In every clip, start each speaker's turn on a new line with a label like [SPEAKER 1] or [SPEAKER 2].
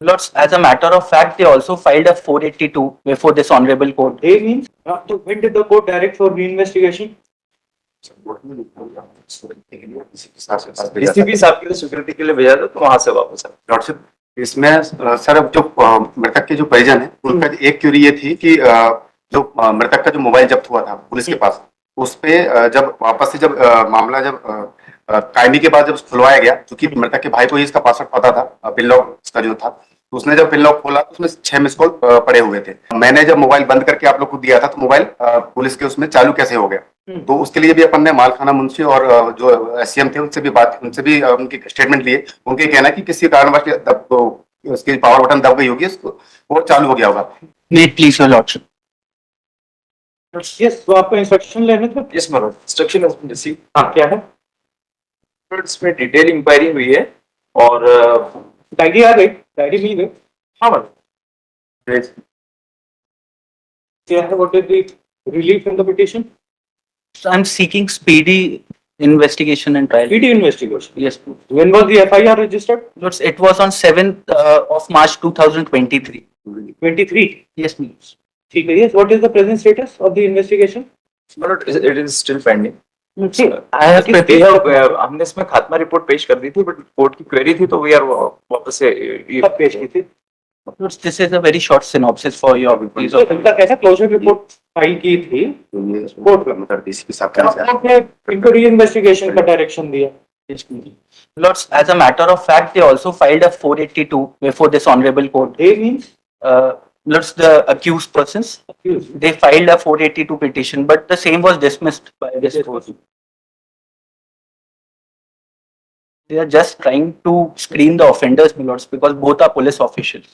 [SPEAKER 1] Lords, as a matter of fact, they also filed a 482 before this honorable court.
[SPEAKER 2] They means, so when did the court direct for reinvestigation?
[SPEAKER 3] DCP साहब के लिए स्वीकृति के लिए भेजा था तो वहां से वापस आया।
[SPEAKER 4] लॉर्डशिप, इसमें सर अब जो मृतक के जो परिजन है उनका एक क्यूरी ये थी कि जो मृतक का जो मोबाइल जब्त हुआ था पुलिस के पास, उस पे जब वापस से जब मामला जब कायमी के बाद जब खुलवाया गया, क्योंकि मृतक के भाई को ही इसका पासवर्ड पता था, पिन लॉक इसका जो था, तो उसने जब पिन लॉक खोला तो उसमें 6 मिस कॉल पड़े हुए थे। मैंने जब मोबाइल बंद करके आप लोग को दिया था तो मोबाइल पुलिस के उसमें चालू कैसे हो गया, तो उसके लिए भी अपन ने मालखाना मुंशी और जो एससीएम थे उनसे भी उनकी स्टेटमेंट लिए। उनके कहना है कि किसी कारणवश उसकी पावर बटन दब गई होगी, उसको वो चालू हो गया होगा।
[SPEAKER 1] Wait, please, your lordship.
[SPEAKER 2] Yes, तो आपको इंस्ट्रक्शन लेने थे?
[SPEAKER 3] Yes my lord, instruction has been received.
[SPEAKER 2] हाँ, क्या है?
[SPEAKER 3] इसमें डिटेल इंक्वायरी हुई है और
[SPEAKER 2] डायरी आ गई, डायरी मिल गई।
[SPEAKER 3] हाँ मैडम,
[SPEAKER 2] क्या है, what is the relief in the petition?
[SPEAKER 1] So I'm seeking speedy investigation and trial.
[SPEAKER 2] Speedy investigation.
[SPEAKER 1] Yes, please.
[SPEAKER 2] When was the FIR registered?
[SPEAKER 1] Lords, it was on 7th of March 2023.
[SPEAKER 2] 23.
[SPEAKER 1] Yes, please.
[SPEAKER 2] ठीक है, yes. What is the present status of the investigation?
[SPEAKER 3] My Lord, it is still pending.
[SPEAKER 1] I have prepared.
[SPEAKER 3] हमने इसमें खात्मा report पेश कर दी थी, but court की query थी तो वी आर वापस से
[SPEAKER 2] कब पेश की थी?
[SPEAKER 1] Lords, this is a very short synopsis for your please.
[SPEAKER 2] तो इनका कैसा क्लोजर रिपोर्ट फाइल की थी?
[SPEAKER 4] कोर्ट में मतलब डीसीपी साहब का
[SPEAKER 2] कोर्ट ने इनको री-इन्वेस्टिगेशन का डायरेक्शन दिया।
[SPEAKER 1] Yes, please. Lords, as a matter of fact, they also filed a 482 before this honorable court.
[SPEAKER 2] They means
[SPEAKER 1] Lords, the accused persons,
[SPEAKER 2] accused.
[SPEAKER 1] they filed a 482 petition, but the same was dismissed by this court. They are just trying to screen the offenders, my lords, because both are police officials.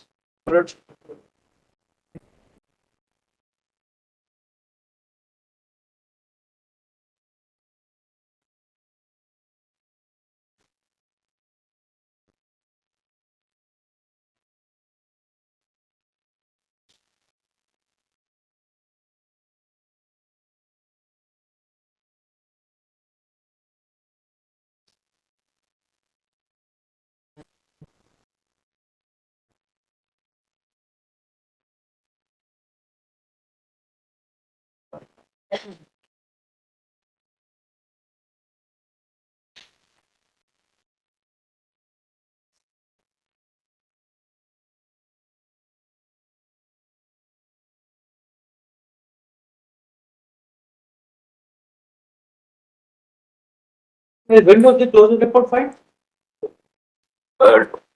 [SPEAKER 2] When was the closure report filed?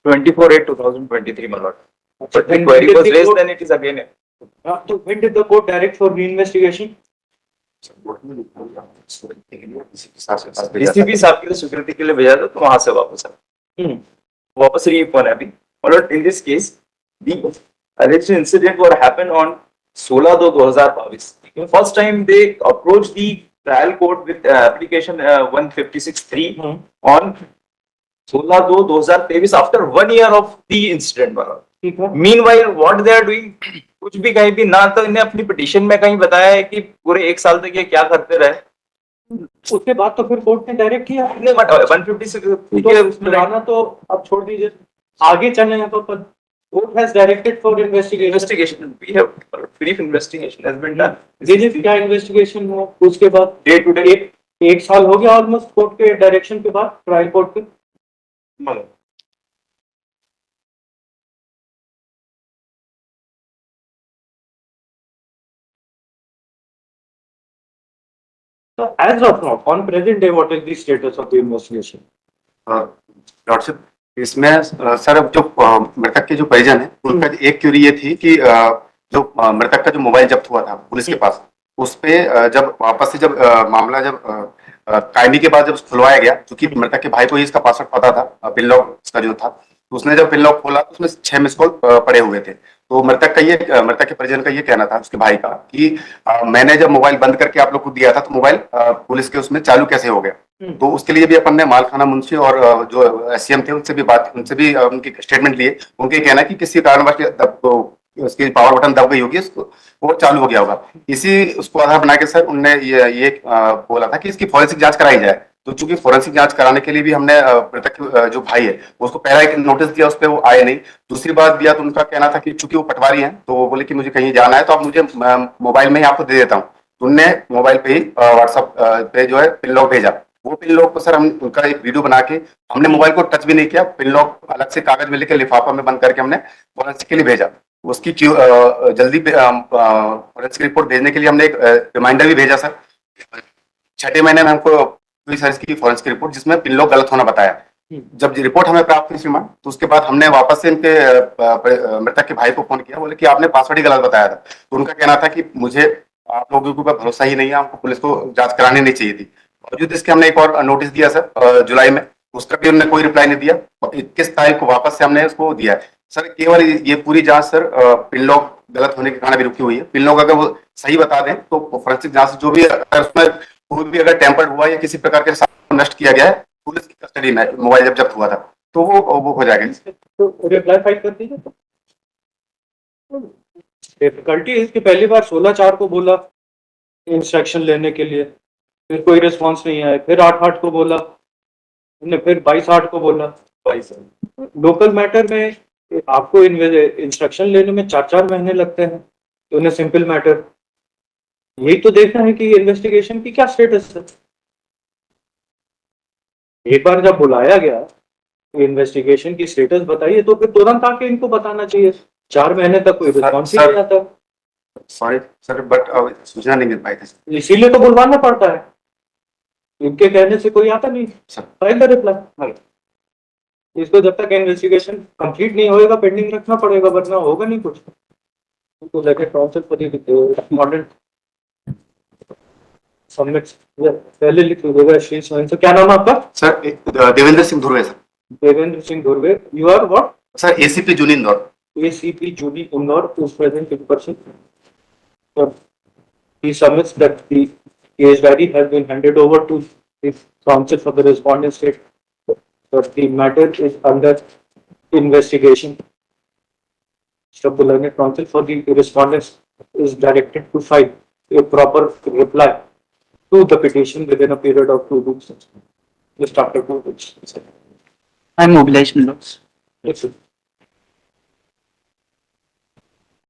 [SPEAKER 3] 24/8/2023, my lord. But the
[SPEAKER 2] When
[SPEAKER 3] query
[SPEAKER 2] did
[SPEAKER 3] was
[SPEAKER 2] the
[SPEAKER 3] raised,
[SPEAKER 2] court-
[SPEAKER 3] then it is again.
[SPEAKER 2] So when did the court direct for re-investigation?
[SPEAKER 3] DCP साहब के लिए स्वीकृति के लिए भेजा था तो वहां से वापस आया। वापस रीफोन है अभी। My lord, in this case, the alleged incident what happened on 16/2/2022. First time they approached the trial court with application 156(3) on 16/2/2023 after 1 year of the incident, my lord.
[SPEAKER 2] ठीक है।
[SPEAKER 3] Meanwhile, what they are doing, कुछ भी कहीं भी ना तो इन्हें अपनी पिटीशन में कहीं बताया है कि पूरे 1 साल तक ये क्या करते रहे।
[SPEAKER 2] उसके बाद तो फिर कोर्ट ने डायरेक्ट किया।
[SPEAKER 3] 156 ठीक है, उसमें
[SPEAKER 2] पुराना तो अब छोड़ दीजिए, आगे चलने हैं तो court has directed for investigation.
[SPEAKER 3] Investigation we have brief investigation has been done.
[SPEAKER 2] जी क्या इन्वेस्टिगेशन हुआ उसके बाद?
[SPEAKER 3] डे टू डे
[SPEAKER 2] एक साल हो गया ऑलमोस्ट कोर्ट के डायरेक्शन के बाद, ट्रायल कोर्ट के। So as of now, on present day, what is the status of the investigation?
[SPEAKER 4] Lordship, इसमें सर अब जो मृतक के जो परिजन है उनका एक क्यूरी ये थी कि जो मृतक का जो मोबाइल जब्त हुआ था पुलिस के पास, उस पे जब वापस से जब मामला जब कायमी के बाद जब खुलवाया गया, क्योंकि मृतक के भाई को ही इसका पासवर्ड पता था, पिन लॉक इसका जो था, तो उसने जब पिन लॉक खोला तो उसमें 6 मिस कॉल पड़े हुए थे। तो मृतक के परिजन का ये कहना था उसके भाई का कि मैंने जब मोबाइल बंद करके आप लोग को दिया था तो मोबाइल पुलिस के उसमें चालू कैसे हो गया। तो उसके लिए भी अपन ने मालखाना मुंशी और जो एससीएम थे उनसे भी उनकी स्टेटमेंट लिए। उनके कहना है कि किसी कारणवश उसकी पावर बटन दब गई होगी, उसको वो चालू हो गया होगा। इसी उसको आधार बना के सर उनने ये बोला था कि इसकी फॉरेंसिक जांच कराई जाए। तो चूंकि फोरेंसिक जांच कराने के लिए भी हमने मृतक के, जो भाई है उसको पहला एक नोटिस दिया, उस पर वो आए नहीं। दूसरी बात दिया तो उनका कहना था कि चूंकि वो पटवारी हैं तो वो बोले कि मुझे कहीं जाना है तो आप मुझे मोबाइल में ही आपको दे देता हूँ। तो उनने मोबाइल पे ही व्हाट्सएप पे जो है पिन लॉक भेजा। वो पिन लॉक को सर हम उनका एक वीडियो बना के, हमने मोबाइल को टच भी नहीं किया, पिन लॉक अलग से कागज में लेके लिफाफा में बंद करके हमने फोरेंसिक के लिए भेजा। उसकी जल्दी फोरेंसिक रिपोर्ट भेजने के लिए हमने एक रिमाइंडर भी भेजा सर। 6ठे महीने में हमको हुई सर इसकी फोरेंसिक रिपोर्ट, जिसमें पिन लॉक गलत होना बताया। जब रिपोर्ट हमें प्राप्त हुई श्रीमान, तो उसके बाद हमने वापस से इनके मृतक के भाई को फोन किया, बोले कि आपने पासवर्ड ही गलत बताया था। तो उनका कहना था कि मुझे आप लोगों के ऊपर भरोसा ही नहीं है, हमको पुलिस को जांच करानी नहीं चाहिए थी। बावजूद इसके हमने एक और नोटिस दिया सर जुलाई में, उसका भी उन्होंने कोई रिप्लाई नहीं दिया। 21 तारीख को वापस से हमने उसको दिया है सर। केवल ये पूरी जांच सर पिन लॉक गलत होने के कारण भी रुकी हुई है। पिन लॉक अगर वो सही बता दें तो फोरेंसिक जांच जो भी अगर उसमें कोई भी अगर टेम्पर्ड हुआ या किसी प्रकार के साथ नष्ट किया गया है, पुलिस की कस्टडी में मोबाइल जब जब्त हुआ था, तो वो हो जाएगा।
[SPEAKER 2] तो रिप्लाई फाइल कर दीजिए। डिफिकल्टी इसकी पहली बार 16/4 को बोला इंस्ट्रक्शन लेने के लिए, फिर कोई रिस्पांस नहीं आया, फिर 8/8 को बोला, फिर 22/8 को बोला। लोकल मैटर में आपको इंस्ट्रक्शन लेने में 4-4 महीने लगते हैं, तो उन्हें सिंपल मैटर यही तो देखना है कि इन्वेस्टिगेशन की क्या स्टेटस है। एक बार जब बुलाया गया इन्वेस्टिगेशन की स्टेटस बताइए, तो फिर तुरंत आके इनको बताना चाहिए। 4 महीने तक कोई रिस्पॉन्स ही नहीं आता।
[SPEAKER 4] सॉरी सर, बट सूचना नहीं मिल पाई थी,
[SPEAKER 2] इसीलिए तो बुलवाना पड़ता है, इनके कहने से कोई आता नहीं। File the reply. इसको जब तक इन्वेस्टिगेशन कंप्लीट नहीं होएगा पेंडिंग रखना पड़ेगा, वरना होगा नहीं कुछ। तो लेके काउंसिल पर रिस्पोंडेंट सबमिट पहले लिख लीजिएगा। श्री स्वयं से, क्या नाम है आपका
[SPEAKER 4] sir? Devendra Singh Dhurve sir.
[SPEAKER 2] Devendra Singh Dhurve. You are what?
[SPEAKER 4] Sir ACP Juni Indore.
[SPEAKER 2] ACP Judy Indore is present in person. So he submits that the case diary has been handed over to the counsel for the respondent state. So the matter is under investigation. Subordinate counsel for the respondents is directed to file a proper reply to the petition within a period of 2 weeks. Just after 2 weeks.
[SPEAKER 1] I'm mobilized, my lords.
[SPEAKER 2] Yes, sir.